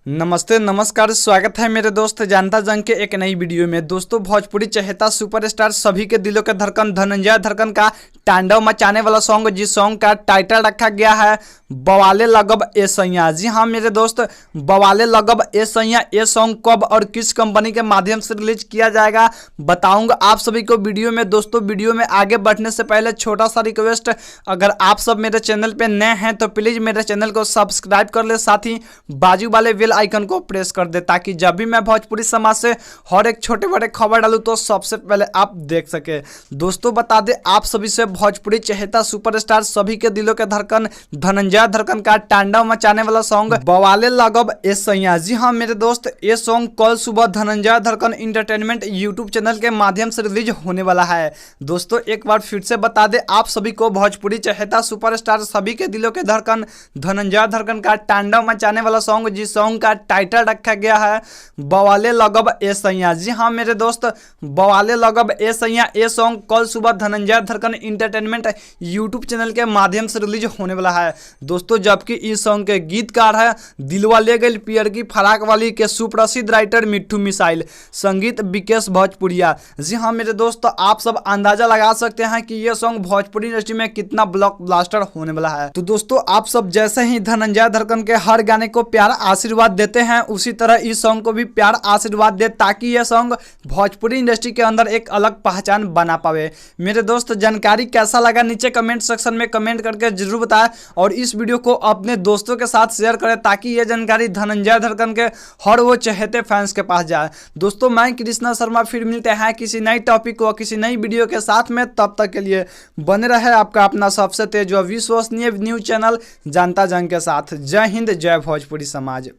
नमस्ते नमस्कार, स्वागत है मेरे दोस्त जानता जंग के एक नई वीडियो में। दोस्तों, भोजपुरी चहेता सुपरस्टार सभी के दिलों के धड़कन धनंजय धड़कन का तांडव मचाने वाला सॉन्ग, जिस सॉन्ग का टाइटल रखा गया है बवाले लगब ए सैया। जी हाँ मेरे दोस्त, बवाले लगब ए सैया ये सॉन्ग कब और किस कंपनी के माध्यम से रिलीज किया जाएगा बताऊंगा आप सभी को वीडियो में। दोस्तों, वीडियो में आगे बढ़ने से पहले छोटा सा रिक्वेस्ट, अगर आप सब मेरे चैनल पे नए हैं तो प्लीज मेरे चैनल को सब्सक्राइब कर ले, साथ ही बाजू वाले बेल आइकन को प्रेस कर दे ताकि जब भी मैं भोजपुरी समाज से हर एक छोटे बड़े खबर डालूं तो सबसे पहले आप देख सके। दोस्तों, बता दे आप सभी से, भोजपुरी चहेता सुपरस्टार सभी के दिलों के धड़कन धनंजय धड़कन का तांडव मचाने वाला सॉन्ग बवाले लगब ए सैया। जी हाँ मेरे दोस्त, ये सॉन्ग कल सुबह धनंजय धड़कन इंटरटेनमेंट यूट्यूब चैनल के माध्यम से रिलीज होने वाला है। दोस्तों, एक बार फिर से बता दे आप सभी को, भोजपुरी चहेता सुपरस्टार सभी के दिलों के धड़कन धनंजय धड़कन का तांडव मचाने वाला सॉन्ग, जिस सॉन्ग का टाइटल रखा गया है बवाले लगब ए सैया। जी हाँ मेरे दोस्त, बवाले लगब ए सैया ये सॉन्ग कल सुबह धनंजय धड़कन इंटरटेनमेंट यूट्यूब चैनल के माध्यम से रिलीज होने वाला है। दोस्तों, जबकि इस सॉन्ग के गीतकार है दिलवा ले गई पियर की फराक वाली के सुप्रसिद्ध राइटर मिट्ठू मिसाइल, संगीत विकेश भोजपुरिया। जी हाँ मेरे दोस्त, आप सब अंदाजा लगा सकते हैं कि यह सॉन्ग भोजपुरी इंडस्ट्री में कितना ब्लॉकबस्टर होने वाला है। तो दोस्तों, आप सब जैसे ही धनंजय धड़कन के हर गाने को प्यार आशीर्वाद देते हैं, उसी तरह इस सॉन्ग को भी प्यार आशीर्वाद दे ताकि यह सॉन्ग भोजपुरी इंडस्ट्री के अंदर एक अलग पहचान बना पावे। मेरे दोस्त, जानकारी कैसा लगा नीचे कमेंट सेक्शन में कमेंट करके जरूर बताएं और इस वीडियो को अपने दोस्तों के साथ शेयर करें ताकि यह जानकारी धनंजय धड़कन के हर वो चहेते फैंस के पास जाए। दोस्तों, मैं कृष्णा शर्मा फिर मिलते हैं किसी नई टॉपिक व किसी नई वीडियो के साथ में। तब तक के लिए बने रहे आपका अपना सबसे तेज व विश्वसनीय न्यूज चैनल जानता जंग के साथ। जय हिंद, जय भोजपुरी समाज।